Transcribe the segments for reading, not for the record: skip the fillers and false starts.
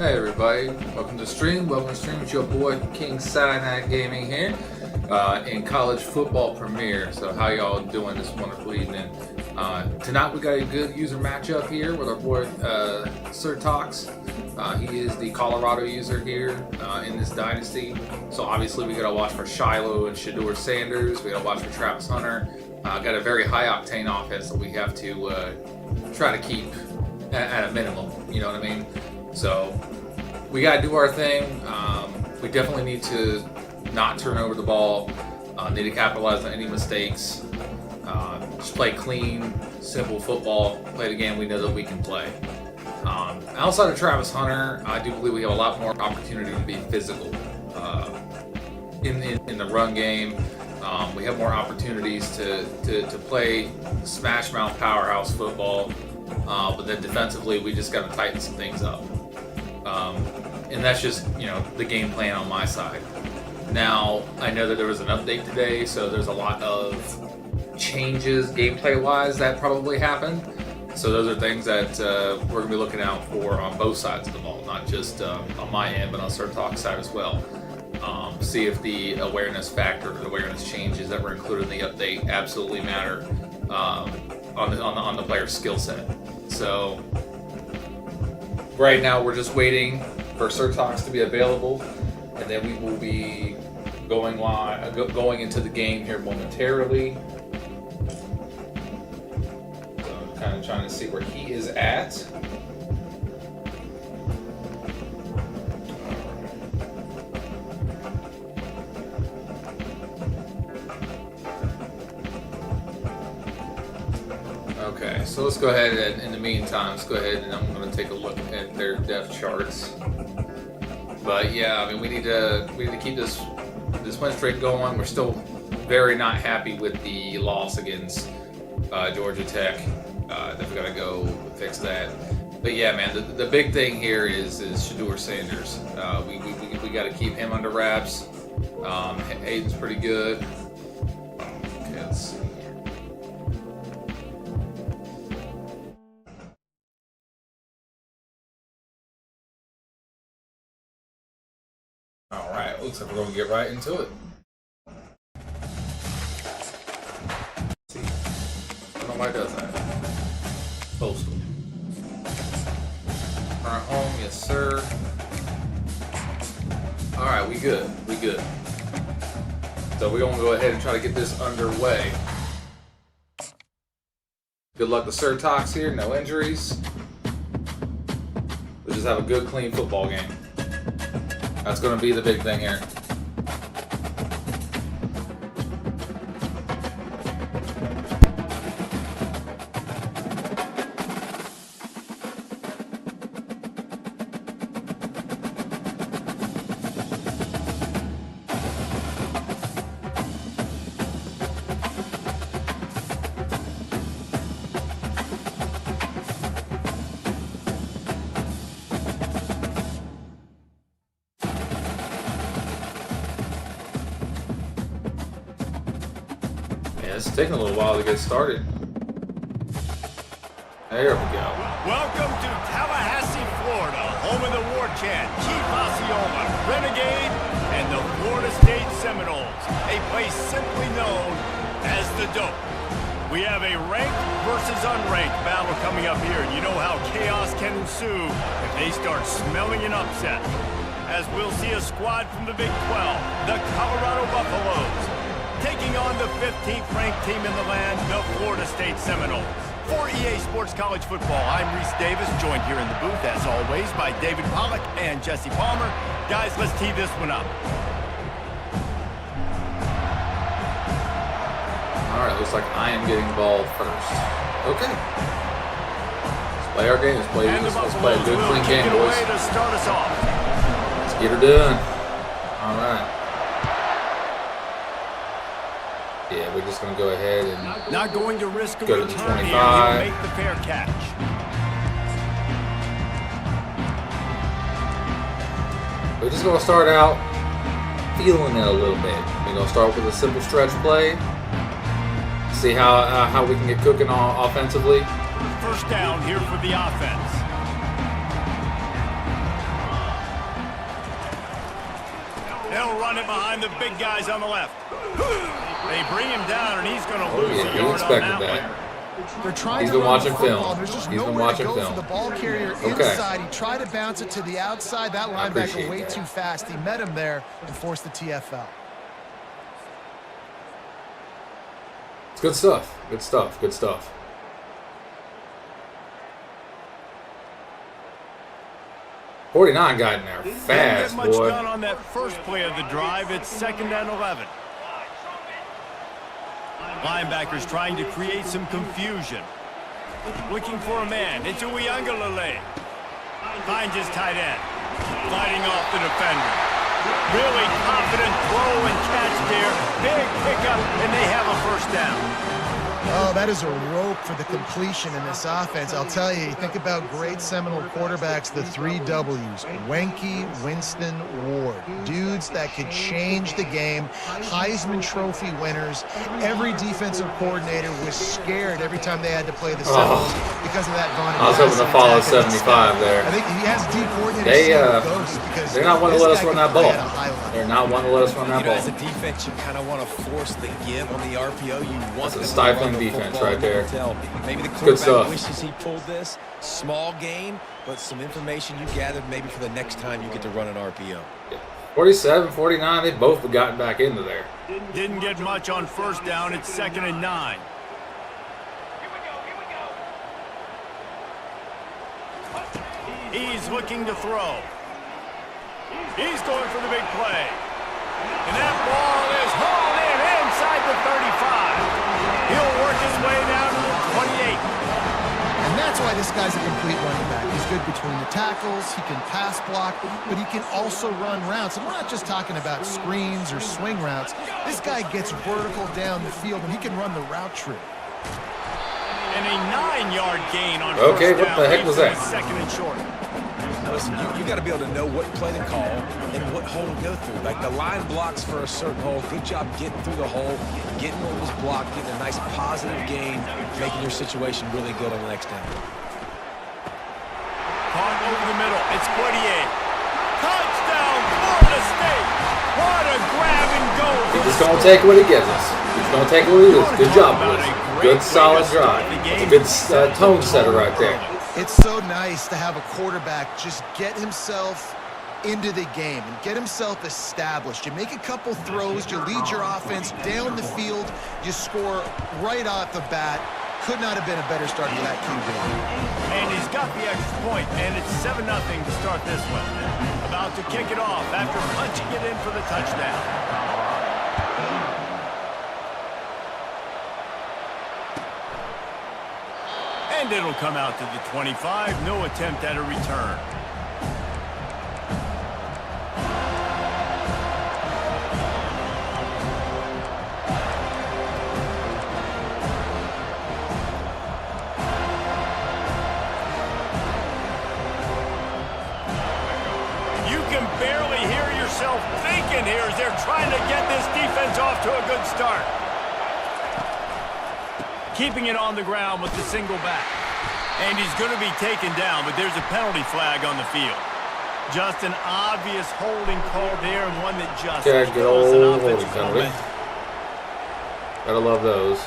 Hey everybody, welcome to the stream. Welcome to the stream with your boy King Cyanide Gaming here in College Football Premiere. So how y'all doing this wonderful evening? Tonight we got a good user matchup here with our boy Sir Tox. He is the Colorado user here in this dynasty. So obviously we gotta watch for Shiloh and Shedeur Sanders. We gotta watch for Travis Hunter. Got a very high octane offense that we have to try to keep at a minimum. You know what I mean? So we got to do our thing. We definitely need to not turn over the ball. Need to capitalize on any mistakes. Just play clean, simple football. Play the game we know that we can play. Outside of Travis Hunter, I do believe we have a lot more opportunity to be physical in the run game. We have more opportunities to play smash mouth powerhouse football. But then defensively, we just got to tighten some things up. And that's just, the game plan on my side. Now, I know that there was an update today, so there's a lot of changes gameplay-wise that probably happened. So those are things that we're going to be looking out for on both sides of the ball, not just on my end, but on Sir Talk's side as well. See if the awareness factor, the awareness changes that were included in the update absolutely matter on the player's skill set. So right now we're just waiting for Sir Tox to be available, and then we will be going into the game here momentarily. So I'm kind of trying to see where he is at. Okay, so let's go ahead and, in the meantime, I'm going to take a look at their depth charts. But yeah, I mean, we need to keep this win streak going. We're still very not happy with the loss against Georgia Tech. We've got to go fix that. But yeah, man, the big thing here is Shedeur Sanders. We got to keep him under wraps. Hayden's pretty good. Okay, let's see. Alright, looks like we're going to get right into it. Let's see. I don't know why it does that. Postal. Current home, yes sir. Alright, we good. So we're going to go ahead and try to get this underway. Good luck to Sir Tox here, no injuries. Let's just have a good, clean football game. That's going to be the big thing here. It's taking a little while to get started. There we go. Welcome to Tallahassee, Florida, home of the war chant, Chief Osceola, Renegade, and the Florida State Seminoles, a place simply known as the Dope. We have a ranked versus unranked battle coming up here, and you know how chaos can ensue if they start smelling an upset. As we'll see a squad from the Big 12, the Colorado Buffaloes, taking on the 15th ranked team in the land, the Florida State Seminoles. For EA Sports College Football, I'm Reese Davis, joined here in the booth, as always, by David Pollack and Jesse Palmer. Guys, let's tee this one up. All right, looks like I am getting the ball first. Okay. Let's play our game. Let's play a good, clean game, boys. To start us off. Let's get her done. All right. Yeah, we're just going to go ahead and not going to risk a go to the return 25. Here, make the fair catch. We're just going to start out feeling it a little bit. We're going to start with a simple stretch play. See how we can get cooking offensively. First down here for the offense. run it behind the big guys on the left. They bring him down, and he's going to lose a he yard on expected that that. one. They're trying He's to been run watching the football. film. There's just He's been nowhere watching to go film. for the ball carrier inside. He tried to bounce it to the outside. That linebacker way too fast. He met him there and forced the TFL. It's good stuff. Good stuff. Good stuff. .49 got in there fast, Didn't get much boy. done on that first play of the drive. It's 2nd and 11. Linebackers trying to create some confusion. Looking for a man. It's Uiagalelei. Finds his tight end. Fighting off the defender. Really confident throw and catch there. Big pickup, and they have a first down. Oh, that is a rope for the completion in this offense. I'll tell you, think about great Seminole quarterbacks, the 3 W's. Wenke, Winston, Ward. Dudes that could change the game. Heisman Trophy winners. Every defensive coordinator was scared every time they had to play the Seminoles because of that Von. I was hoping to follow 75 there. I think he has D coordinator. They're not wanting to let us run that ball. They're not wanting to let us run that ball. As a defense, you kind of want to force the give on the RPO. You want That's a them to stifling run the defense football. right there. Maybe the Good stuff. quarterback wishes he pulled this. Small gain, but some information you gathered maybe for the next time you get to run an RPO. 47, 49, they've both gotten back into there. Didn't get much on first down. It's 2nd and 9. He's looking to throw. He's going for the big play. And that ball is hauled in inside the 35. He'll work his way down to the 28. And that's why this guy's a complete running back. He's good between the tackles, he can pass block, but he can also run routes. And we're not just talking about screens or swing routes. This guy gets vertical down the field, and he can run the route tree. And a 9-yard gain on Okay, first down. what the heck was that? 2nd and short. Listen, you got to be able to know what play to call and what hole to go through. Like the line blocks for a certain hole. Good job getting through the hole, getting what was blocked, getting a nice positive gain, making your situation really good on the next down. Caught over the middle. It's Poitier. Touchdown, Florida State. What a grab and go. He's just going to take what he gives us. He's going to take what he gives us. Good job, boys. Good, solid drive. It's a good tone setter right there. It's so nice to have a quarterback just get himself into the game and get himself established. You make a couple throws, you lead your offense down the field, you score right off the bat. Could not have been a better start for that QB. And he's got the extra point, and it's 7-0 to start this one. About to kick it off after punching it in for the touchdown. And it'll come out to the 25. No attempt at a return. You can barely hear yourself thinking here as they're trying to get this defense off to a good start. Keeping it on the ground with the single back. And he's going to be taken down, but there's a penalty flag on the field. Just an obvious holding call there, and one that just Okay, good kills an old holding offensive penalty. momentum. Gotta love those.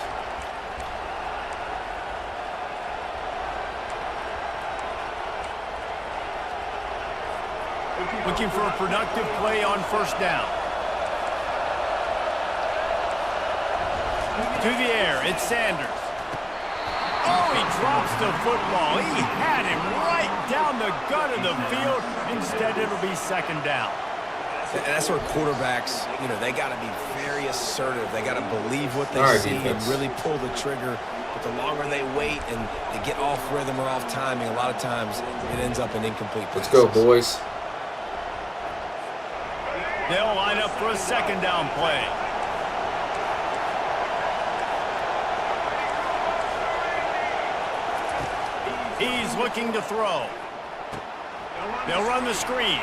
Looking for a productive play on first down. To the air, it's Sanders. Oh, he drops the football. He had him right down the gut of the field. Instead, it'll be 2nd down. And that's where quarterbacks, you know, they got to be very assertive. They got to believe what they see defense. and really pull the trigger. But the longer they wait and they get off rhythm or off timing, a lot of times it ends up in incomplete Let's passes. go, boys. They'll line up for a 2nd down play. He's looking to throw. They'll run the screen.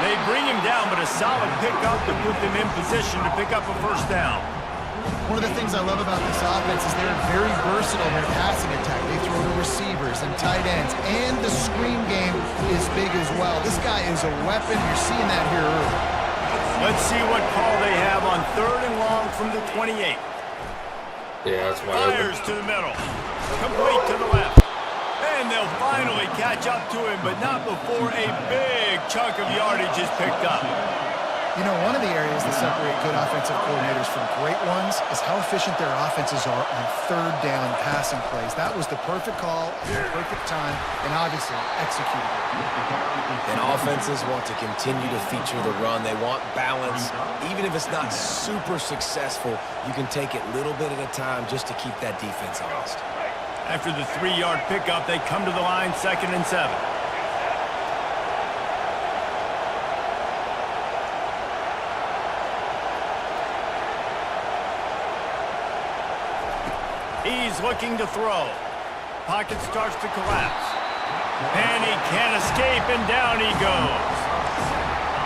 They bring him down, but a solid pickup to put them in position to pick up a first down. One of the things I love about this offense is they're very versatile in their passing attack. They throw to receivers and tight ends, and the screen game is big as well. This guy is a weapon. You're seeing that here early. Let's see what call they have on 3rd and long from the 28. Yeah, that's wide open. Fires to the middle. Complete to the left. And they'll finally catch up to him, but not before a big chunk of yardage is picked up. You know, one of the areas that separate good offensive coordinators from great ones is how efficient their offenses are on 3rd down passing plays. That was the perfect call at the perfect time, and obviously executed it. And offenses want to continue to feature the run. They want balance. Even if it's not super successful, you can take it little bit at a time just to keep that defense honest. After the 3-yard pickup, they come to the line 2nd and 7. He's looking to throw. Pocket starts to collapse. And he can't escape, and down he goes.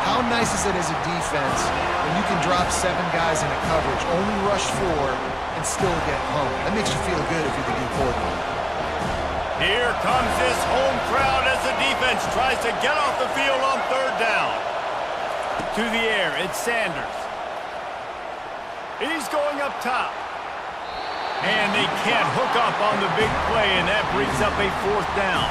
How nice is it as a defense when you can drop 7 guys in a coverage, only rush 4, and still get home? That makes you feel good if you're the new coordinator. Here comes this home crowd as the defense tries to get off the field on 3rd down. To the air, it's Sanders. He's going up top. And they can't hook up on the big play, and that brings up a 4th down.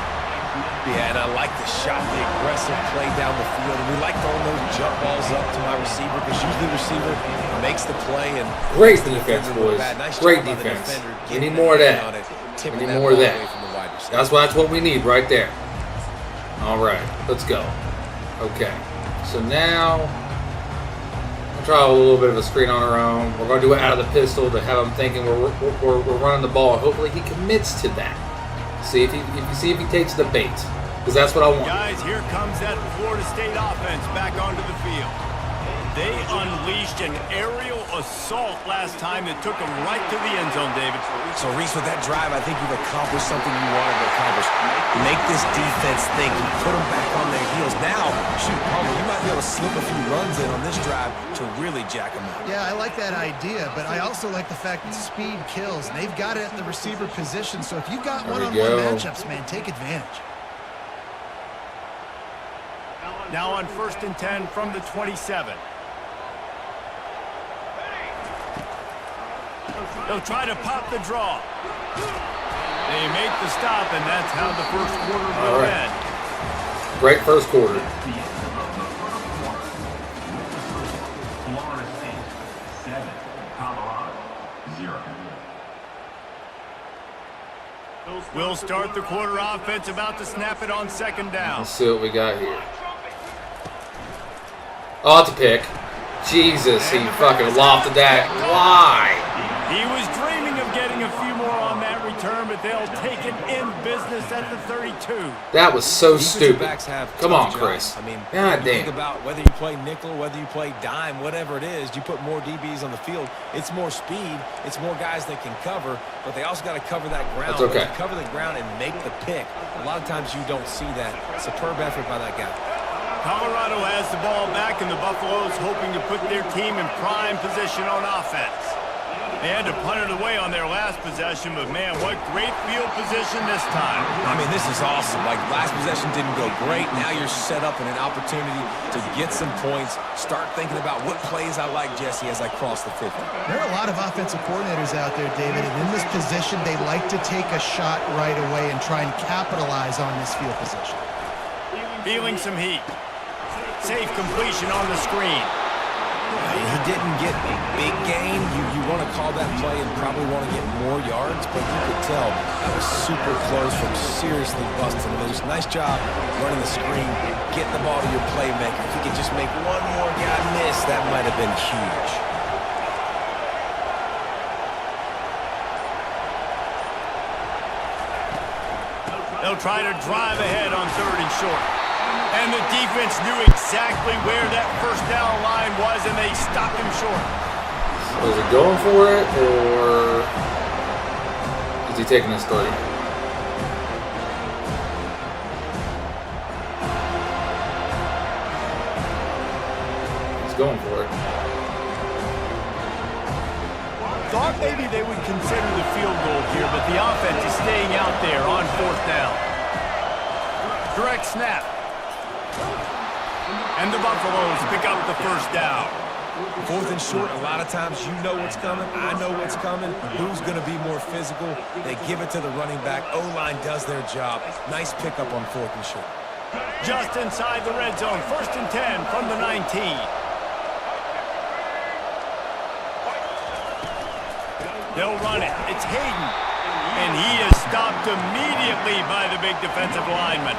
Yeah, and I like the shot, the aggressive play down the field. And we like throwing those jump balls up to my receiver because usually the receiver makes the play. And Great defense, boys. Nice Great job by the defense. defender We getting need more of hand that. on it, We tipping need that more of ball that. away from the wide receiver. That's what we need right there. All right, let's go. Okay, so now we'll try a little bit of a screen on our own. We're going to do it out of the pistol to have him thinking we're running the ball. Hopefully he commits to that. See if he takes the bait, because that's what I want. Guys, here comes that Florida State offense back onto the field. They unleashed an aerial assault last time that took them right to the end zone, David. So, Reese, with that drive, I think you've accomplished something you wanted to accomplish. Make this defense think. You put them back on their heels. Now, shoot, Palmer, you might be able to slip a few runs in on this drive to really jack them up. Yeah, I like that idea, but I also like the fact that speed kills. And they've got it at the receiver position, so if you've got There we one-on-one go. matchups, man, take advantage. Now on 1st and 10 from the 27. They'll try to pop the draw. They make the stop, and that's how the first quarter will end. Great first quarter. Florida State 7, Colorado 0. We'll start the quarter offense, about to snap it on 2nd down. Let's see what we got here. Oh, it's a pick. Jesus, he fucking lofted that. Why? He was dreaming of getting a few more on that return, but they'll take it in business at the 32. That was so Defensive stupid. backs have Come tough on, jobs. Chris. I mean, God you think damn. about whether you play nickel, whether you play dime, whatever it is, you put more DBs on the field. It's more speed. It's more guys that can cover, but they also got to cover that ground. That's okay. But to cover the ground and make the pick, a lot of times you don't see that. Superb effort by that guy. Colorado has the ball back, and the Buffaloes hoping to put their team in prime position on offense. They had to punt it away on their last possession, but man, what great field position this time. I mean, this is awesome. Like, last possession didn't go great. Now you're set up in an opportunity to get some points. Start thinking about what plays I like, Jesse, as I cross the 50. There are a lot of offensive coordinators out there, David, and in this position, they like to take a shot right away and try and capitalize on this field position. Feeling some heat. Safe completion on the screen. He didn't get a big gain. You want to call that play and probably want to get more yards, but you could tell that was super close from seriously busting loose. Nice job running the screen, getting the ball to your playmaker. If you could just make one more guy miss, that might have been huge. They'll try to drive ahead on 3rd and short. And the defense knew exactly where that first down line was, and they stopped him short. Was he going for it, or is he taking his 3? He's going for it. thought maybe they would consider the field goal here, but the offense is staying out there on 4th down. Direct snap. And the Buffaloes pick up the 1st down. 4th and short, a lot of times you know what's coming. I know what's coming. Who's going to be more physical? They give it to the running back. O-line does their job. Nice pickup on 4th and short. Just inside the red zone, 1st and 10 from the 19. They'll run it. It's Hayden. And he is stopped immediately by the big defensive lineman.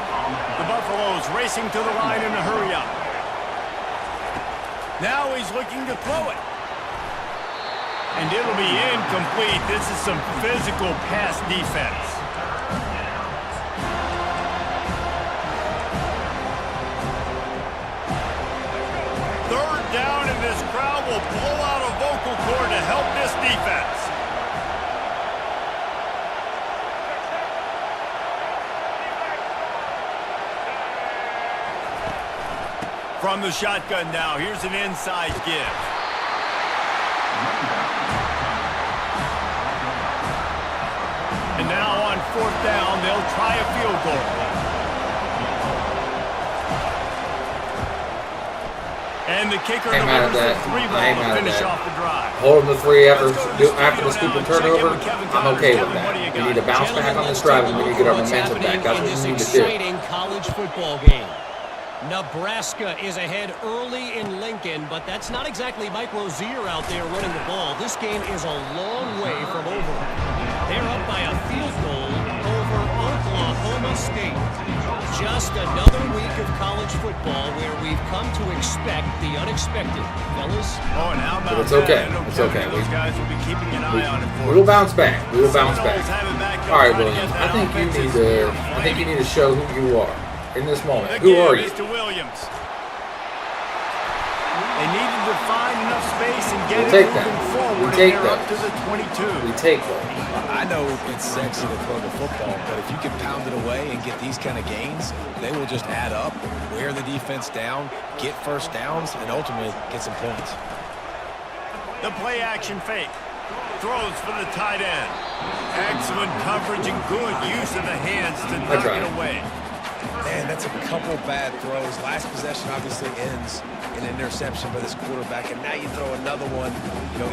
The Buffaloes racing to the line in a hurry-up. Now he's looking to throw it. And it'll be incomplete. This is some physical pass defense. Third down, and this crowd will pull out a vocal cord to help this defense. From the shotgun now, here's an inside give. And now on 4th down, they'll try a field goal. And the kicker delivers the 3-ball to finish off the drive. Holding the 3 after the scoop and turnover, I'm okay with that. We need to bounce back on this drive, and we need to get our momentum back. That's what we need to do. Exciting college football game. Nebraska is ahead early in Lincoln, but that's not exactly Mike Rozier out there running the ball. This game is a long way from over. They're up by a field goal over Oklahoma State. Just another week of college football where we've come to expect the unexpected, fellas. Oh, and how about But it's okay. that? It's okay. Those guys will be keeping an eye on it for We will us. bounce back. We will bounce back. Back All right, Williams. I think you need to show who you are in this moment. Who are you? Mr. Williams. They needed to find enough space and get We'll take it that. moving forward. We'll take and they're that. up to the 22. We take those. I know it's sexy to throw the football, but if you can pound it away and get these kind of gains, they will just add up, wear the defense down, get 1st downs, and ultimately get some points. The play action fake. Throws for the tight end. Excellent coverage and good use of the hands to knock it away. Man, that's a couple bad throws. Last possession obviously ends in an interception by this quarterback, and now you throw another one,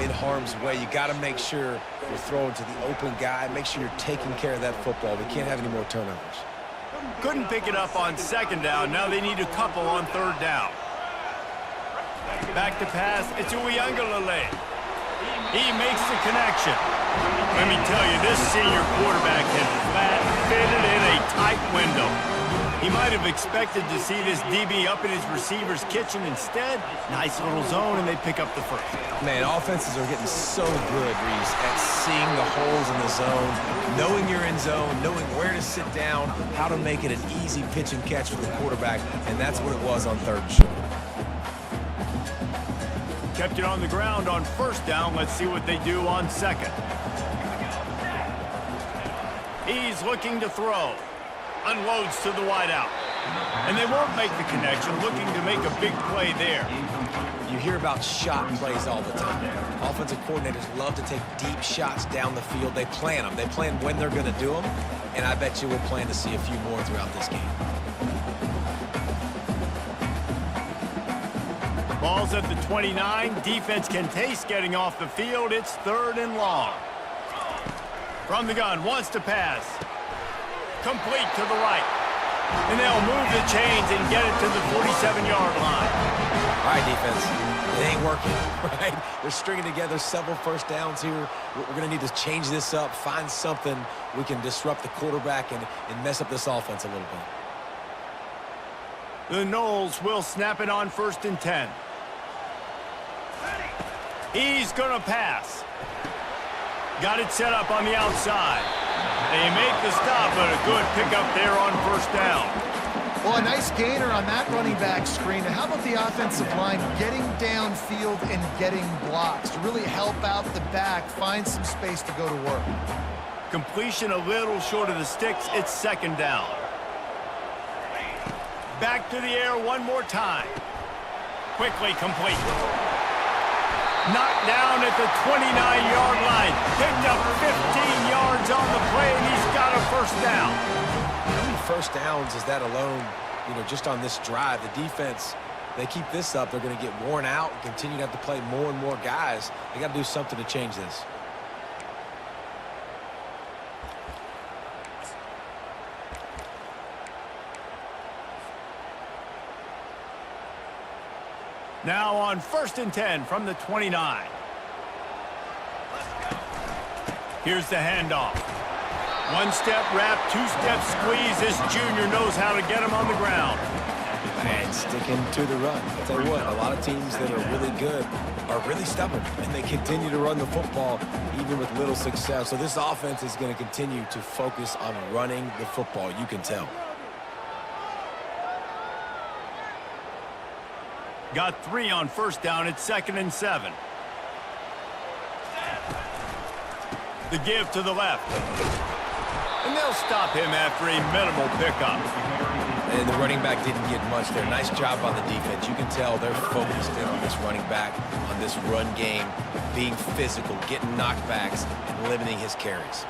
in harm's way. You got to make sure you're throwing to the open guy. Make sure you're taking care of that football. We can't have any more turnovers. Couldn't pick it up on 2nd down. Now they need a couple on 3rd down. Back to pass. It's Uiagalelei. He makes the connection. Let me tell you, this senior quarterback had flat fitted in a tight window. He might have expected to see this DB up in his receiver's kitchen. Instead, nice little zone, and they pick up the 1st. Man, offenses are getting so good, Reese, at seeing the holes in the zone, knowing you're in zone, knowing where to sit down, how to make it an easy pitch and catch for the quarterback, and that's what it was on 3rd and short. Kept it on the ground on 1st down. Let's see what they do on 2nd. He's looking to throw. Unloads to the wideout. And they won't make the connection, looking to make a big play there. You hear about shot plays all the time. Offensive coordinators love to take deep shots down the field. They plan them. They plan when they're going to do them. And I bet you we'll plan to see a few more throughout this game. Ball's at the 29. Defense can taste getting off the field. It's 3rd and long. From the gun, wants to pass. Complete to the right. And they'll move the chains and get it to the 47-yard line. All right, defense. It ain't working, right? They're stringing together several 1st downs here. We're going to need to change this up, find something we can disrupt the quarterback and mess up this offense a little bit. The Noles will snap it on 1st and 10. He's going to pass. Got it set up on the outside. They make the stop, but a good pickup there on 1st down. Well, a nice gainer on that running back screen. And how about the offensive line getting downfield and getting blocks to really help out the back, find some space to go to work? Completion a little short of the sticks. It's 2nd down. Back to the air one more time. Quickly complete. Knocked down at the 29-yard line. Picked up 15 yards on the play, and he's got a first down. How many first downs is that alone, just on this drive? The defense, they keep this up, they're going to get worn out and continue to have to play more and more guys. They got to do something to change this. Now on 1st and 10 from the 29. Here's the handoff. One-step wrap, two-step squeeze. This junior knows how to get him on the ground. And sticking to the run. I'll tell you what, a lot of teams that are really good are really stubborn, and they continue to run the football even with little success. So this offense is going to continue to focus on running the football. You can tell. Got 3 on 1st down. It's 2nd and 7. The give to the left. And they'll stop him after a minimal pickup. And the running back didn't get much there. Nice job on the defense. You can tell they're focused in on this running back, on this run game, being physical, getting knockbacks, and limiting his carries.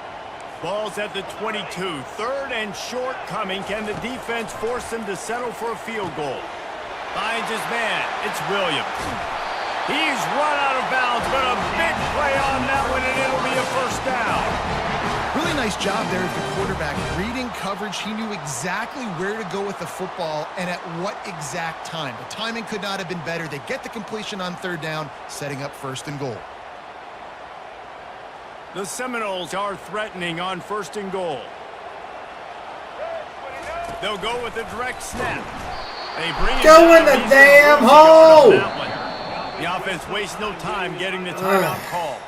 Ball's at the 22. 3rd and short coming. Can the defense force him to settle for a field goal? Finds his man. It's Williams. He's run out of bounds, but a big play on that one, and it'll be a first down. Really nice job there of the quarterback. Reading coverage, he knew exactly where to go with the football and at what exact time. The timing could not have been better. They get the completion on 3rd down, setting up 1st and goal. The Seminoles are threatening on 1st and goal. They'll go with a direct snap. They bring it Go in the damn hole! The offense wastes no time getting the timeout call.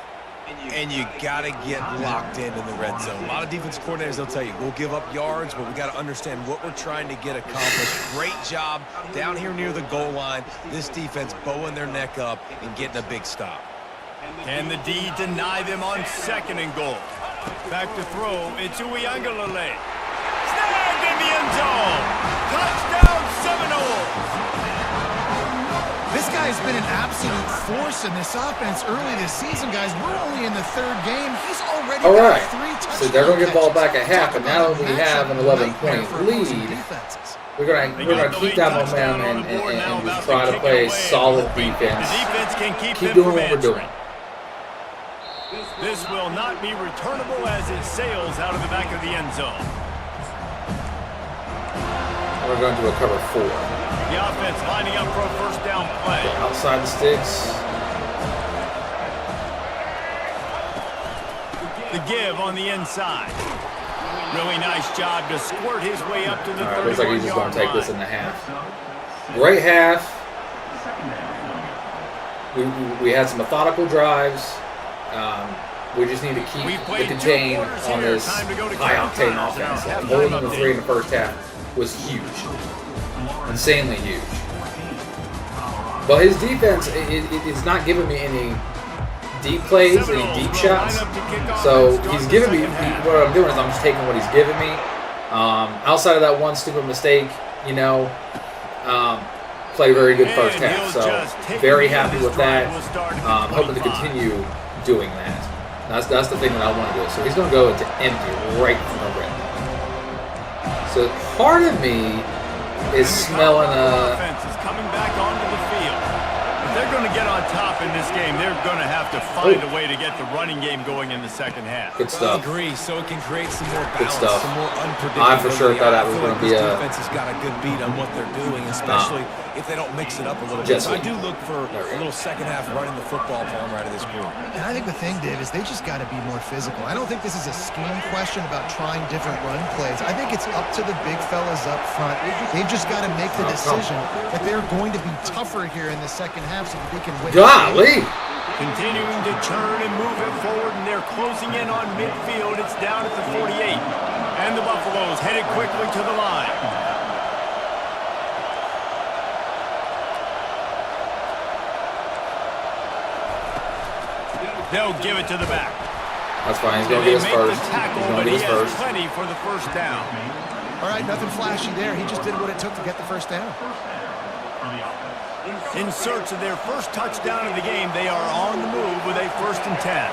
And you got to get locked in the red zone. A lot of defense coordinators, they'll tell you, we'll give up yards, but we got to understand what we're trying to get accomplished. Great job down here near the goal line. This defense bowing their neck up and getting a big stop. Can the D deny them on 2nd and goal? Back to throw. It's Uiagalelei. Snagged in the end zone. Touchdown Seminoles. This guy's been an absolute force in this offense early this season, guys. We're only in the 3rd game. He's already got 3 touchdowns. So they're going to get the ball back at half, and now we have an 11-point lead. We're gonna keep that momentum and just try to play solid defense. The defense can keep doing what we're doing. This will not be returnable as it sails out of the back of the end zone. We're going to a cover 4. The offense lining up for a first down play. Okay, outside the sticks. The give on the inside. Really nice job to squirt his way up to the 31-yard line. Looks like he's just going to take this in the half. Great half. We had some methodical drives. We just need to keep the contain on this high-octane offense. Holding them to 3 in the first half was huge. Insanely huge. But his defense is not giving me any deep plays, any deep shots. So he's giving me, what I'm doing is I'm just taking what he's giving me. Outside of that one stupid mistake, played a very good first half. So very happy with that. Hoping to continue doing that. That's the thing that I want to do. So he's going to go into empty right from the red. So part of me is smelling offense is coming back onto the field. If they're going to get on top in this game, they're going to have to find a way to get the running game going in the second half. Good stuff. I agree, so it can create some more balance, Good stuff. some more unpredictability. I for sure thought that was going to be a defense has got a good beat on what they're doing, especially if they don't mix it up a little bit. So I do look for a little second half running the football from right of this group. And I think the thing, Dave, is they just got to be more physical. I don't think this is a scheme question about trying different run plays. I think it's up to the big fellas up front. They've just got to make the decision that they're going to be tougher here in the second half so that they can win. Golly! Continuing to turn and move it forward, and they're closing in on midfield. It's down at the 48. And the Buffaloes headed quickly to the line. They'll give it to the back. That's fine. He's going to get us first. Tackle, He's going to but get he us has first. plenty for the first down. All right, nothing flashy there. He just did what it took to get the first down. In search of their first touchdown of the game, they are on the move with a 1st and 10.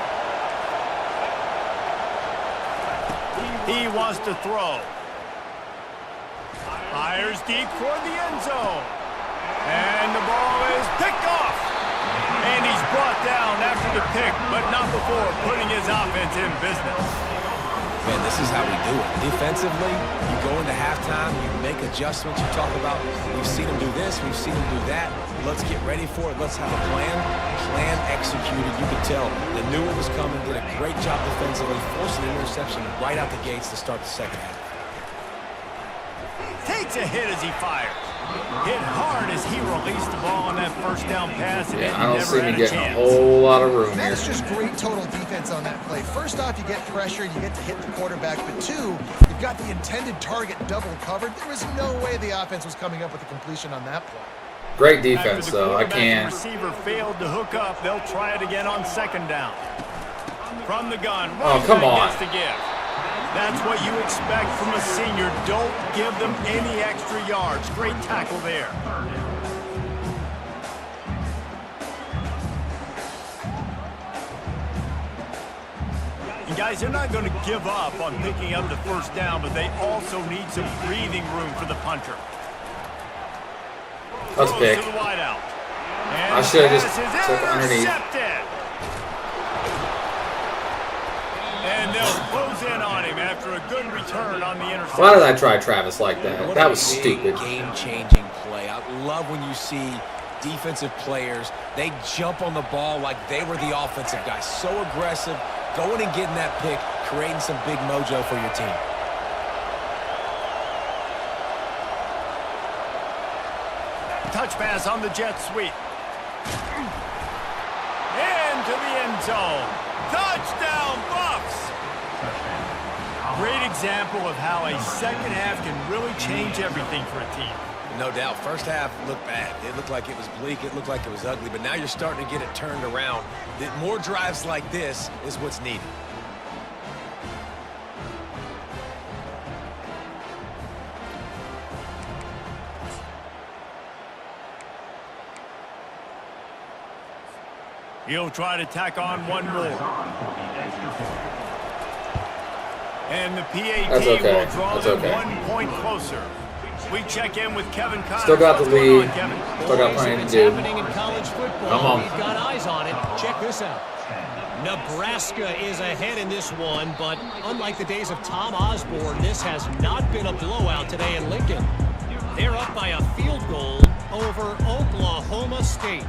He wants to throw. Fires deep toward the end zone. And the ball is picked off. And he's brought down after the pick, but not before putting his offense in business. Man, this is how we do it. Defensively, you go into halftime, you make adjustments, you talk about, we've seen them do this, we've seen them do that. Let's get ready for it. Let's have a plan. Plan executed. You could tell the new one was coming, did a great job defensively, forced an interception right out the gates to start the second half. Takes a hit as he fires. Hit hard as he released the ball on that 1st down pass. And I don't see never me had a getting a chance. whole lot of room here. That's just great total defense on that play. First off, you get pressure, you get to hit the quarterback, but 2, you've got the intended target double covered. There was no way the offense was coming up with a completion on that play. Great defense, After the though. I quarterback and can't. receiver failed to hook up, they'll try it again on 2nd down. From the gun, Oh, come on. gets the give. That's what you expect from a senior. Don't give them any extra yards. Great tackle there. And guys, they're not going to give up on picking up the 1st down, but they also need some breathing room for the punter. That's a pick. To the wideout. I should have just took underneath. Intercepted. And they'll close in on him after a good return on the interception. Why did I try Travis like that? What That a was big, stupid. game-changing play. I love when you see defensive players, they jump on the ball like they were the offensive guy. So aggressive, going and getting that pick, creating some big mojo for your team. Touch pass on the jet sweep. Into the end zone. Touchdown, Bucks! Great example of how a second half can really change everything for a team. No doubt. First half looked bad. It looked like it was bleak. It looked like it was ugly. But now you're starting to get it turned around. More drives like this is what's needed. He'll try to tack on one more. And the PAT That's okay. will draw That's them okay. 1 point closer. We check in with Kevin Connors. Still got the What's going lead. on, Kevin? Still got Boys, plenty if to it's do. happening in college football, Come on. we've got eyes on it. Check this out. Nebraska is ahead in this one, but unlike the days of Tom Osborne, this has not been a blowout today in Lincoln. They're up by a field goal over Oklahoma State.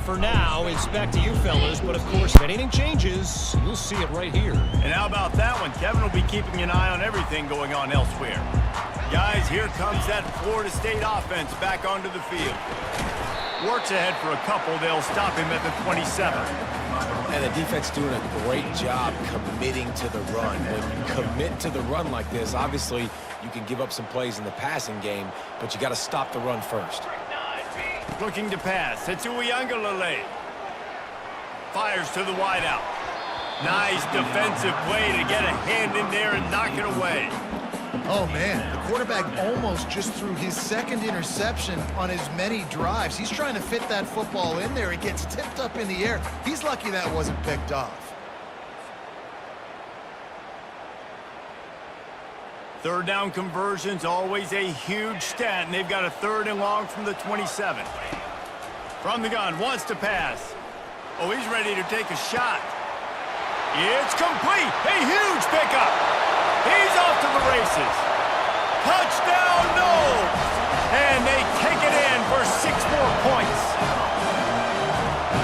For now, it's back to you fellas, but of course, if anything changes, you'll see it right here. And how about that one? Kevin will be keeping an eye on everything going on elsewhere. Guys, here comes that Florida State offense back onto the field. Works ahead for a couple. They'll stop him at the 27. And the defense doing a great job committing to the run. When you commit to the run like this, obviously you can give up some plays in the passing game, but you got to stop the run first. Looking to pass. It's Uyangalele. Fires to the wideout. Nice defensive play to get a hand in there and knock it away. Oh, man, the quarterback almost just threw his 2nd interception on as many drives. He's trying to fit that football in there. It gets tipped up in the air. He's lucky that wasn't picked off. 3rd down conversion's always a huge stat, and they've got a 3rd and long from the 27. From the gun, wants to pass. Oh, he's ready to take a shot. It's complete. A huge pickup. He's off to the races. Touchdown, Noles. And they take it in for 6 more points.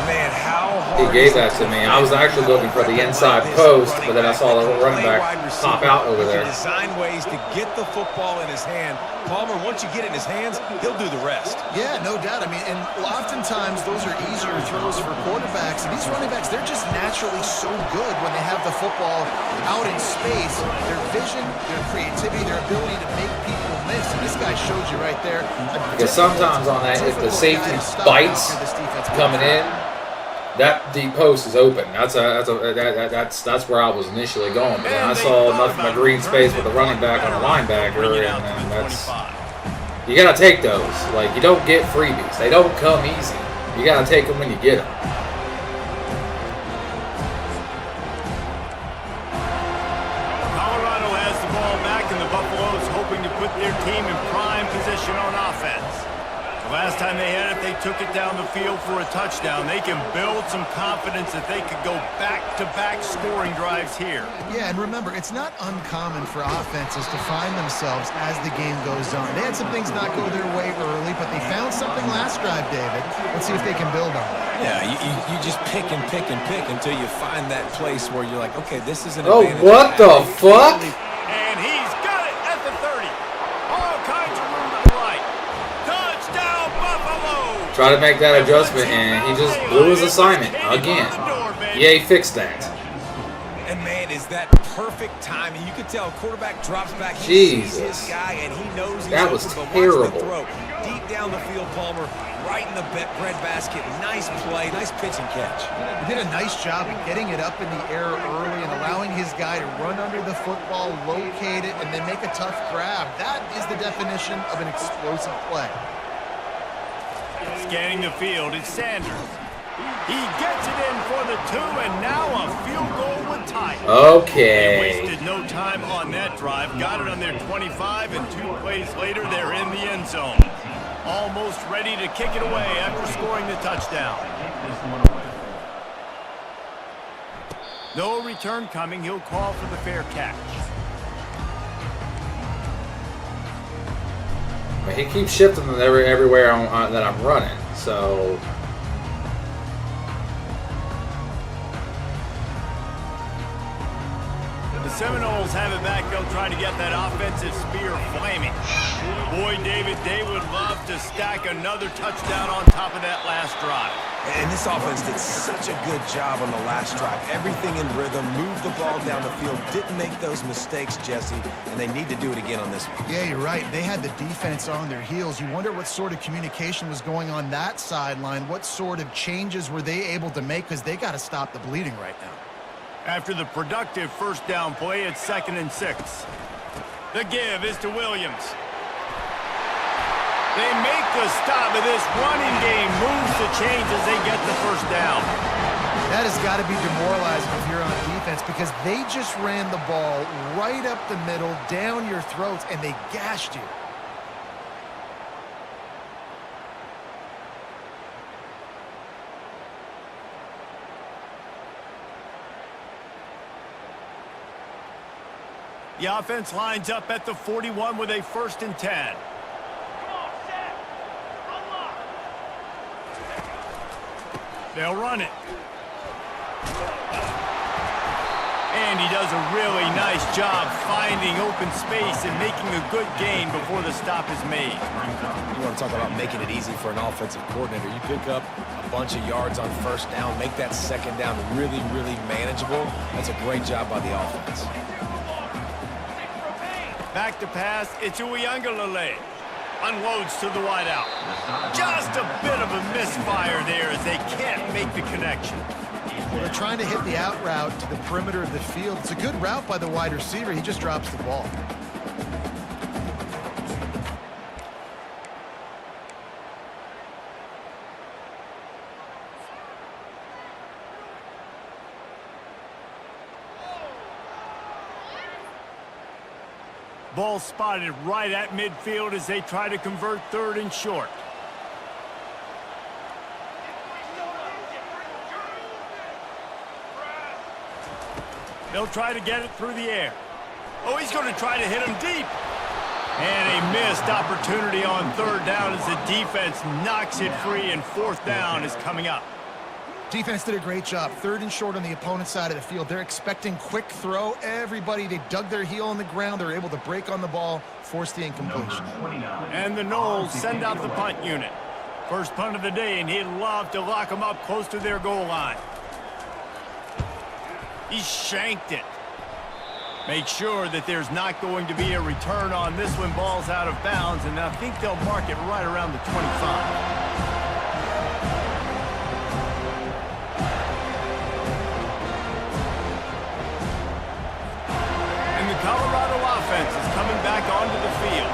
Man, how He hard gave is it that to me. I was actually looking for the inside post, but then I saw the running back pop out over there. Design ways to get the football in his hand. Palmer, once you get it in his hands, he'll do the rest. Yeah, no doubt. I mean, and oftentimes those are easier throws for quarterbacks. And these running backs, they're just naturally so good when they have the football out in space. Their vision, their creativity, their ability to make people miss. And this guy showed you right there. Because sometimes on that, if the safety bites coming in, that deep post is open. That's where I was initially going. But then I saw nothing but green space with a running back on a linebacker, and that's You gotta take those. Like, you don't get freebies. They don't come easy. You gotta take them when you get them. Colorado has the ball back, and the Buffaloes hoping to put their team in prime position on offense. The last time they had it, they took it down the field for a touchdown. They can build some confidence that they could go back-to-back scoring drives here. Yeah, and remember, it's not uncommon for offenses to find themselves as the game goes on. They had some things not go their way early, but they found something last drive, David. Let's see if they can build on it. Yeah, you just pick and pick and pick until you find that place where you're like, okay, this is an Oh, advantage. what the fuck? And he's got it at the 30. All kinds of room to the right. Touchdown, Buffalo! Try to make that adjustment, and he just blew his assignment again. Yay, fix that. And man, is that perfect timing. You can tell quarterback drops back, he sees Jesus. his guy, and he knows he's That was open, but watch terrible. the throw. Deep down the field, Palmer, right in the bread basket. Nice play, nice pitch and catch. He did a nice job of getting it up in the air early and allowing his guy to run under the football, locate it, and then make a tough grab. That is the definition of an explosive play. Scanning the field, it's Sanders. He gets it in for the 2, and now a field goal would tie it. They Okay. wasted no time on that drive. Got it on their 25, and 2 plays later, they're in the end zone. Almost ready to kick it away after scoring the touchdown. No return coming. He'll call for the fair catch. He keeps shifting them everywhere that I'm running, so... The Seminoles have it back. They'll try to get that offensive spear flaming. Boy, David, they would love to stack another touchdown on top of that last drive. And this offense did such a good job on the last drive. Everything in rhythm, moved the ball down the field, didn't make those mistakes, Jesse, and they need to do it again on this one. Yeah, you're right. They had the defense on their heels. You wonder what sort of communication was going on that sideline. What sort of changes were they able to make? Because they got to stop the bleeding right now. After the productive first down play, it's 2nd and 6. The give is to Williams. They make the stop, and this running game moves the chains as they get the first down. That has got to be demoralizing if you're on defense because they just ran the ball right up the middle, down your throats, and they gashed you. The offense lines up at the 41 with a 1st and 10. They'll run it. And he does a really nice job finding open space and making a good gain before the stop is made. You want to talk about making it easy for an offensive coordinator. You pick up a bunch of yards on first down, make that second down really, really manageable. That's a great job by the offense. Back to pass, it's Uiagalelei. Unloads to the wideout. Just a bit of a misfire there as they can't make the connection. Well, they're trying to hit the out route to the perimeter of the field. It's a good route by the wide receiver. He just drops the ball. Ball spotted right at midfield as they try to convert 3rd and short. They'll try to get it through the air. Oh, he's going to try to hit him deep. And a missed opportunity on 3rd down as the defense knocks it free, and 4th down is coming up. Defense did a great job. 3rd and short on the opponent's side of the field. They're expecting quick throw. Everybody, they dug their heel on the ground. They're able to break on the ball, force the incompletion. And the Noles send out the punt unit. First punt of the day, and he'd love to lock them up close to their goal line. He shanked it. Make sure that there's not going to be a return on this when ball's out of bounds, and I think they'll mark it right around the 25. Colorado offense is coming back onto the field.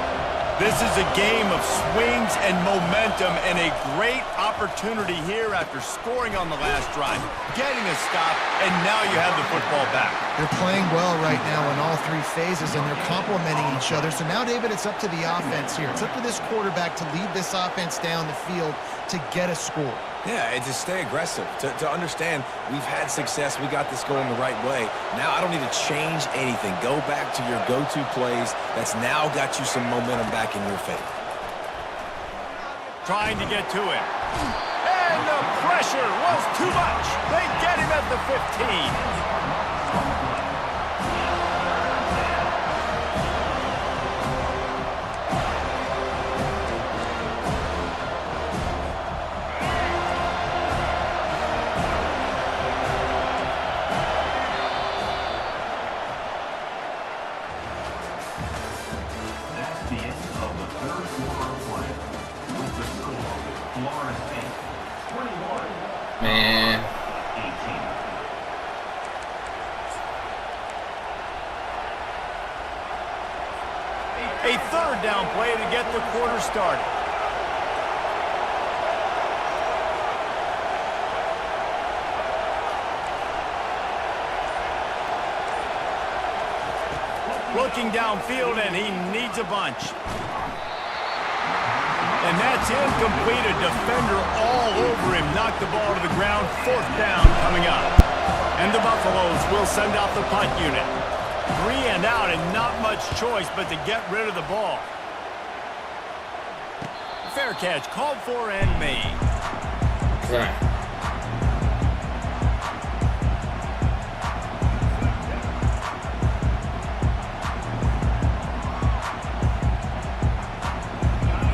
This is a game of swings and momentum and a great opportunity here after scoring on the last drive, getting a stop, and now you have the football back. They're playing well right now in all three phases, and they're complementing each other. So now, David, it's up to the offense here. It's up to this quarterback to lead this offense down the field to get a score. Yeah, and to stay aggressive, to understand we've had success, we got this going the right way. Now I don't need to change anything. Go back to your go-to plays. That's now got you some momentum back in your favor. Trying to get to it. And the pressure was too much. They get him at the 15. That's the end of the third quarter of play. With the score, Florida State 21, Man. 18. A third down play to get the quarter started. Looking downfield, and he needs a bunch. And that's incomplete. A defender all over him. Knocked the ball to the ground. Fourth down coming up. And the Buffaloes will send out the punt unit. 3 and out, and not much choice but to get rid of the ball. Fair catch called for and made. Okay.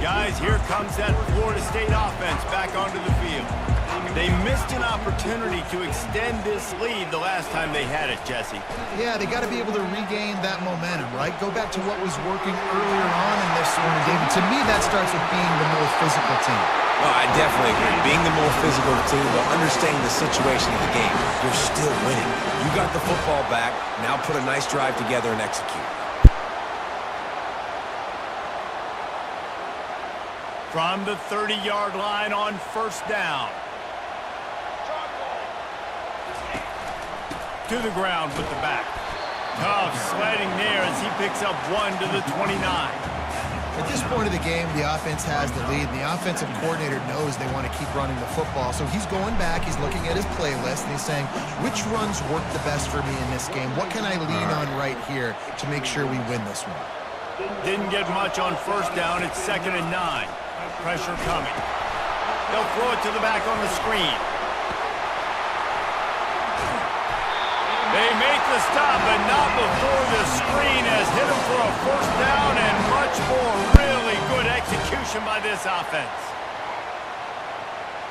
Guys, here comes that Florida State offense back onto the field. They missed an opportunity to extend this lead the last time they had it, Jesse. Yeah, they got to be able to regain that momentum, right? Go back to what was working earlier on in this one, David. To me, that starts with being the more physical team. Well, I definitely agree. Being the more physical team, but understanding the situation of the game, you're still winning. You got the football back. Now put a nice drive together and execute. From the 30-yard line on first down. To the ground with the back. Tough sledding there as he picks up 1 to the 29. At this point of the game, the offense has the lead, and the offensive coordinator knows they want to keep running the football. So he's going back, he's looking at his playlist, and he's saying, which runs work the best for me in this game? What can I lean on right here to make sure we win this one? Didn't get much on first down. It's 2nd and 9. Pressure coming. They'll throw it to the back on the screen. They make the stop, but not before the screen has hit him for a first down, and much more really good execution by this offense.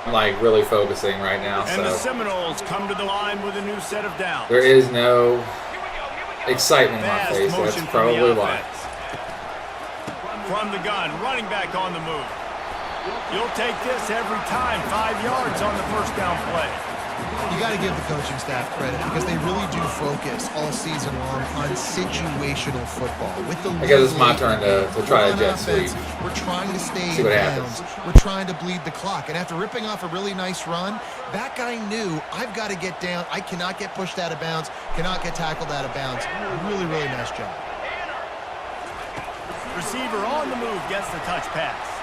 I'm like really focusing right now. And the So Seminoles come to the line with a new set of downs. there is no excitement in my Fast face. That's motion from probably the why. offense. From the gun, running back on the move. You'll take this every time. 5 yards on the first down play. You got to give the coaching staff credit because they really do focus all season long on situational football. With the I guess it's my turn to try a on jet offense, sweep. we're trying to stay See in what bounds. happens. We're trying to bleed the clock. And after ripping off a really nice run, that guy knew I've got to get down. I cannot get pushed out of bounds, cannot get tackled out of bounds. Really, really nice job. Receiver on the move gets the touch pass.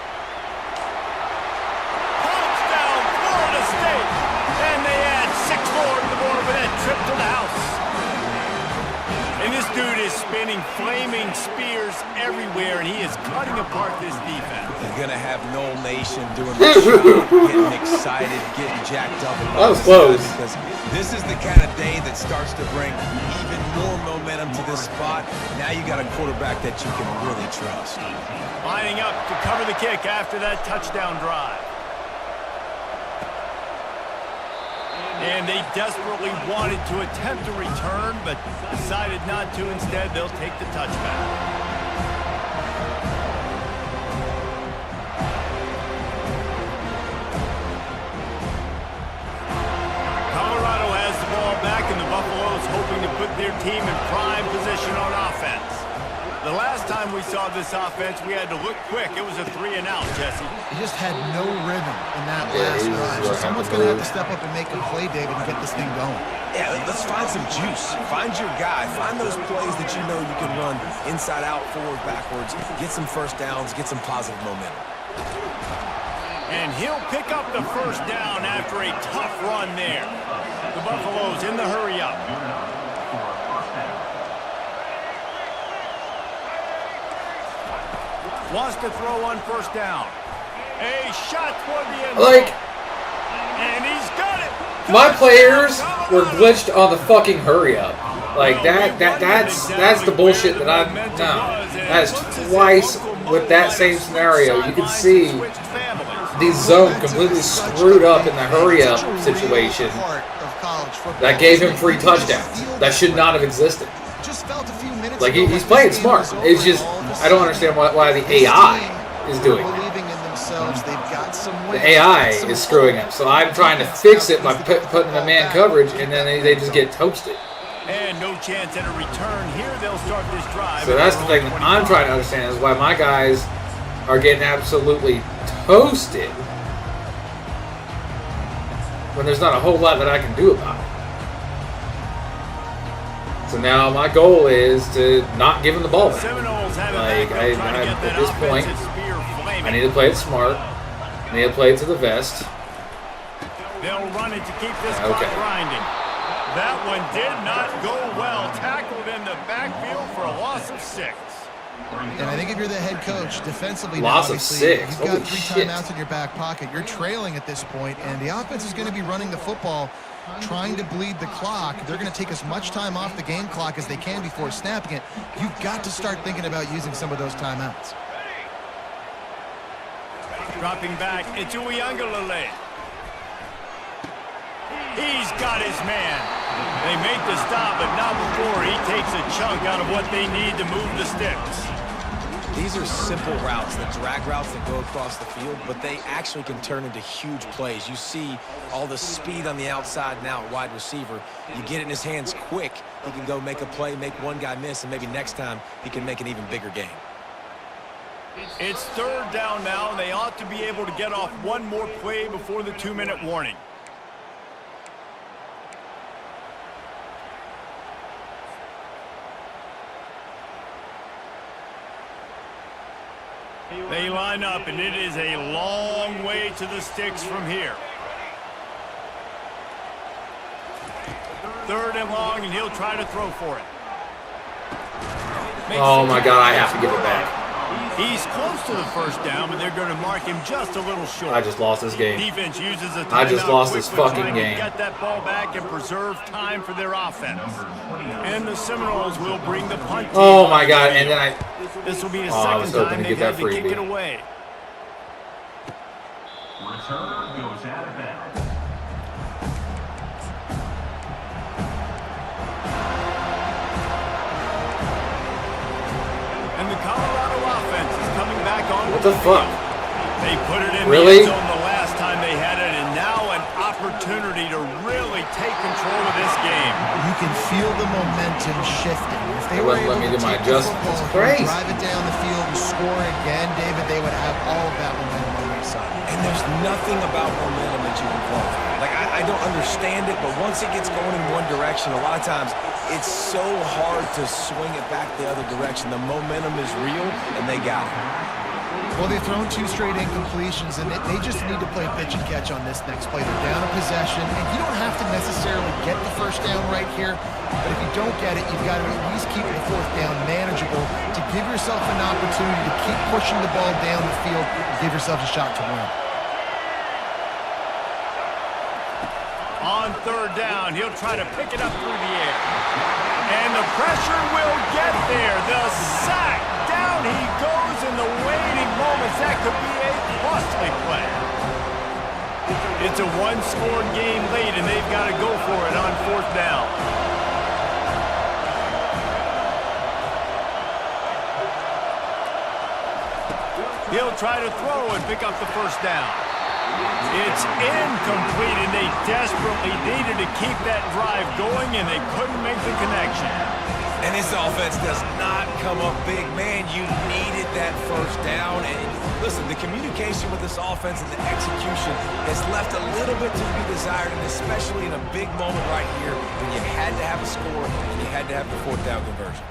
Touchdown, Florida State. And they add 6 more to the board with that trip to the house. And this dude is spinning flaming spears everywhere, and he is cutting apart this defense. You're going to have Nole Nation doing the shout, getting excited, getting jacked up. That was close. Because this is the kind of day that starts to bring even more momentum to this spot. Now you got a quarterback that you can really trust. Lining up to cover the kick after that touchdown drive. And they desperately wanted to attempt a return, but decided not to. Instead, they'll take the touchback. Colorado has the ball back, and the Buffaloes hoping to put their team in prime position on offense. The last time we saw this offense, we had to look quick. It was a 3-and-out, Jesse. He just had no rhythm in that Yeah, last he's drive. So someone's going to have to step up and make a play, David, and get this thing going. Yeah, let's find some juice. Find your guy. Find those plays that you know you can run inside out, forward, backwards. Get some first downs. Get some positive momentum. And he'll pick up the first down after a tough run there. The Buffaloes in the hurry-up. Wants to throw on first down. A shot toward the end zone. And he's got it. My players were glitched on the fucking hurry up. Like that's the bullshit that I That is twice with that same scenario. You can see the zone completely screwed up in the hurry up situation. That gave him 3 touchdowns. That should not have existed. Like he's playing smart. It's just I don't understand why the AI is doing that. The AI is screwing up. So I'm trying to fix it by putting the man coverage, and then they just get toasted. And no chance at a return here. They'll start this drive. So that's the thing that I'm trying to understand is why my guys are getting absolutely toasted when there's not a whole lot that I can do about it. So now my goal is to not give him the ball back. Like at this point, I need to play it smart. I need to play it to the vest. They'll run it to keep this clock grinding. That one did not go well. Tackled in the backfield for a loss of 6. And I think if you're the head coach, defensively, loss of 6. You've got 3 timeouts in your back pocket. You're trailing at this point, and the offense is going to be running the football, trying to bleed the clock. They're going to take as much time off the game clock as they can before snapping it. You've got to start thinking about using some of those timeouts. Dropping back, it's Uiagalelei. He's got his man. They make the stop, but not before he takes a chunk out of what they need to move the sticks. These are simple routes, the drag routes that go across the field, but they actually can turn into huge plays. You see all the speed on the outside now at wide receiver. You get it in his hands quick, he can go make a play, make one guy miss, and maybe next time he can make an even bigger game. It's 3rd down now, and they ought to be able to get off one more play before the 2-minute warning. They line up, and it is a long way to the sticks from here. 3rd and long, and he'll try to throw for it. Oh my God, I have to give it back. He's close to the first down, but they're going to mark him just a little short. I just lost this game. Defense uses a timeout. I just lost this fucking game. Get that ball back and preserve time for their offense. And the Seminoles will bring the punt. Oh my God! And then this will be the I second was hoping time to they've get had that to kick freebie. it away. Return goes out of bounds. And the Colorado offense is coming back on. What the fuck? They put it in Really? the end zone the last time they had it, and now an opportunity to really take control of this game. You can feel the momentum shifting. If they were wouldn't let able me to do my take the adjustments. It's football and crazy. drive it down the field and score again, David, they would have all of that momentum on their side. And there's nothing about momentum that you can qualify. Like, I don't understand it, but once it gets going in one direction, a lot of times it's so hard to swing it back the other direction. The momentum is real, and they got it. Well, they've thrown 2 straight incompletions, and they just need to play pitch and catch on this next play. They're down a possession, and you don't have to necessarily get the first down right here, but if you don't get it, you've got to at least keep the 4th down manageable to give yourself an opportunity to keep pushing the ball down the field and give yourself a shot to win. On 3rd down, he'll try to pick it up through the air. And the pressure will get there. The sack. Down he goes in the waiting moments. That could be a costly play. It's a 1-score game late, and they've got to go for it on 4th down. He'll try to throw and pick up the first down. It's incomplete, and they desperately needed to keep that drive going, and they couldn't make the connection. And this offense does not come up big. Man, you needed that first down. And listen, the communication with this offense and the execution has left a little bit to be desired, and especially in a big moment right here when you had to have a score and you had to have the fourth down conversion.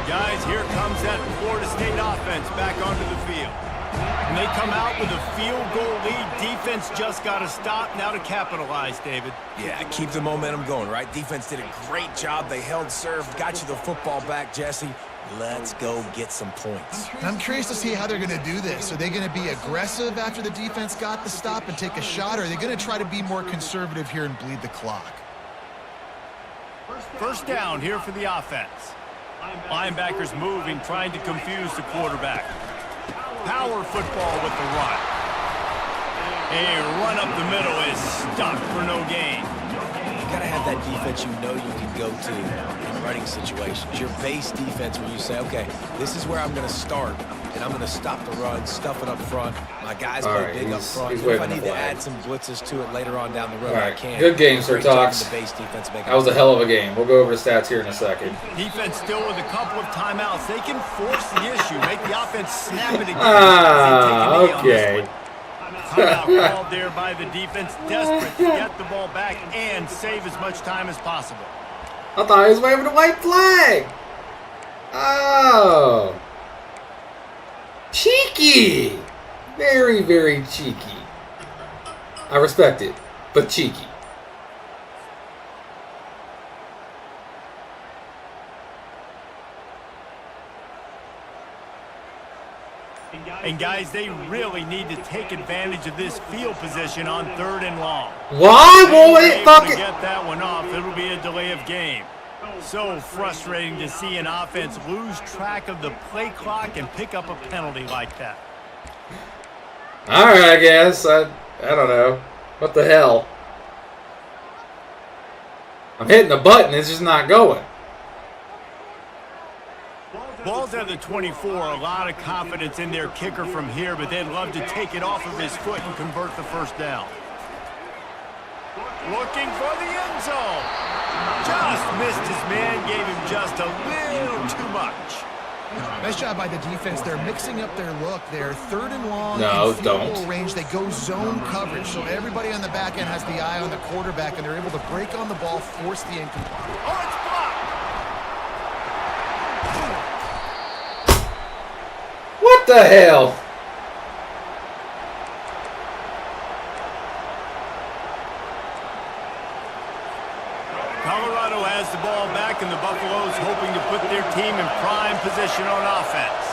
Guys, here comes that Florida State offense back onto the field. And they come out with a field goal lead. Defense just got to stop now to capitalize, David. Yeah, keep the momentum going, right? Defense did a great job. They held serve, got you the football back, Jesse. Let's go get some points. I'm curious to see how they're going to do this. Are they going to be aggressive after the defense got the stop and take a shot, or are they going to try to be more conservative here and bleed the clock? First down here for the offense. Linebackers moving, trying to confuse the quarterback. Power football with the run. A run up the middle is stuck for no gain. You got to have that defense you know you can go to in running situations. Your base defense where you say, okay, this is where I'm going to start, and I'm going to stop the run, stuff it up front. My guys play big up front. If I need to add some blitzes to it later on down the road, I can. Good game, Sir Talks. That was a hell of a game. We'll go over the stats here in a second. Defense still with a couple of timeouts. They can force the issue, make the offense snap it again. Okay. Timeout called there by the defense, desperate to get the ball back and save as much time as possible. I thought he was waving the white flag. Oh. Cheeky. Very, very cheeky. I respect it, but cheeky. And guys, they really need to take advantage of this field position on 3rd and long. Why won't it fucking get that one off? It'll be a delay of game. So frustrating to see an offense lose track of the play clock and pick up a penalty like that. All right, I guess. I don't know. What the hell? I'm hitting the button. It's just not going. Ball's at the 24. A lot of confidence in their kicker from here, but they'd love to take it off of his foot and convert the first down. Looking for the end zone. Just missed his man, gave him just a little too much. Nice job by the defense. They're mixing up their look. They're 3rd and long. No, in field don't. goal range. They go zone coverage, so everybody on the back end has the eye on the quarterback, and they're able to break on the ball, force the incomplete. Oh, it's blocked. What the hell? Colorado has the ball back, and the Buffaloes hoping to put their team in prime position on offense.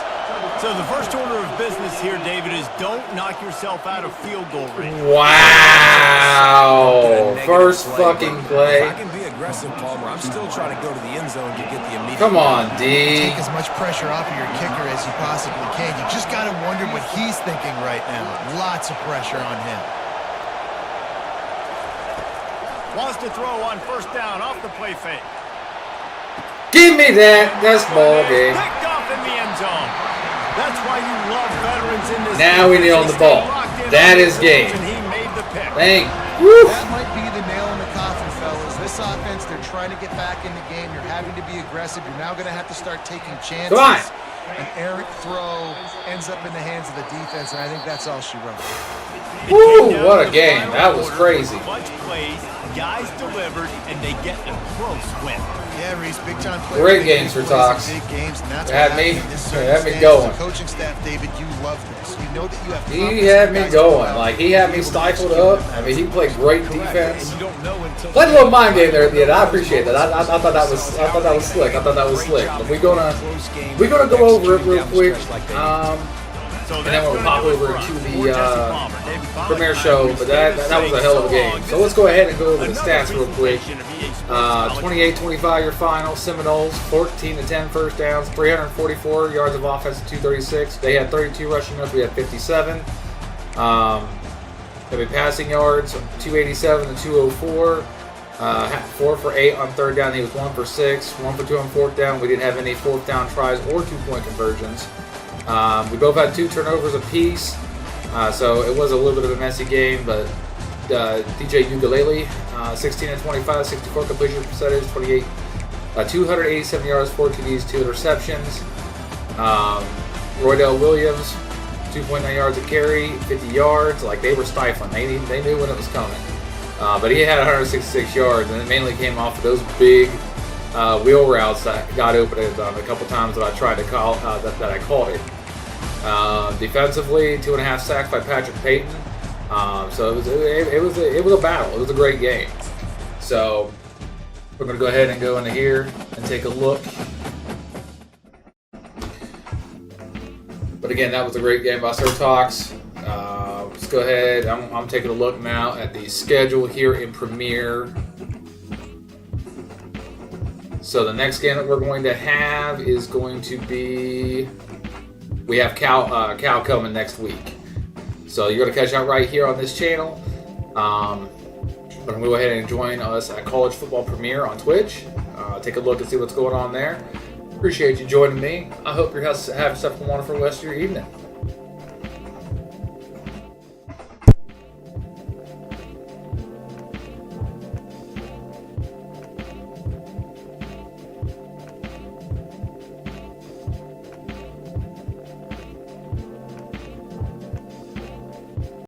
So the first order of business here, David, is don't knock yourself out of field goal range. Wow. First fucking play. If I can be aggressive, Palmer, I'm still trying to go to the end zone to get the immediate. Come on, D. Take as much pressure off of your kicker as you possibly can. You just got to wonder what he's thinking right now. Lots of pressure on him. Wants to throw on first down off the play fake. Give me that. That's ball game. Picked off in the end zone. That's why you love veterans in this. Now we nailed the ball. That is game. And he made the pick. Thank. That might be the nail in the coffin, fellas. This offense, they're trying to get back in the game. You're having to be aggressive. You're now going to have to start taking chances. Come on. An errant throw ends up in the hands of the defense, and I think that's all she wrote. Woo, what a game. That was crazy. Bunch plays, guys delivered, and they get a close win. Yeah, Reese, big time play. Great games for Talks. Big games, and that's Had what me- happened in this had me circumstance. going. As a coaching staff, David, you love this. You know that you have. He had me going. Like, he had me stifled up. I mean, he played great defense. And you don't know until Played a little mind game there at the end. I appreciate that. I thought that was slick. I thought that was slick. But we're gonna go over it real quick. And then we'll pop over to the premiere show. But that was a hell of a game. So let's go ahead and go over the stats real quick. 28-25 your final. Seminoles 14-10 first downs, 344 yards of offense, 236. They had 32 rushing yards. We had 57. Their passing yards 287 to 204. 4 for 8 on third down. He was 1 for 6, 1 for 2 on fourth down. We didn't have any fourth down tries or 2-point conversions. We both had 2 turnovers apiece, so it was a little bit of a messy game, but DJ Ugalele, 16 and 25, 64 completion percentage, 287 yards, 4 TDs, 2 interceptions. Roydell Williams, 2.9 yards a carry, 50 yards. Like, they were stifling. They knew when it was coming. But he had 166 yards, and it mainly came off of those big wheel routes that got open a couple times that I tried to call that I called it. Defensively, 2.5 sacks by Patrick Payton. So it was a battle. It was a great game. So we're gonna go ahead and go into here and take a look. But again, that was a great game by Sir Talks. Let's go ahead. I'm taking a look now at the schedule here in Premier. So the next game that we're going to have is going to be, we have Cal coming next week. So you're going to catch out right here on this channel. But go ahead and join us at College Football Premier on Twitch. Take a look and see what's going on there. Appreciate you joining me. I hope you're having yourself a wonderful rest of your evening.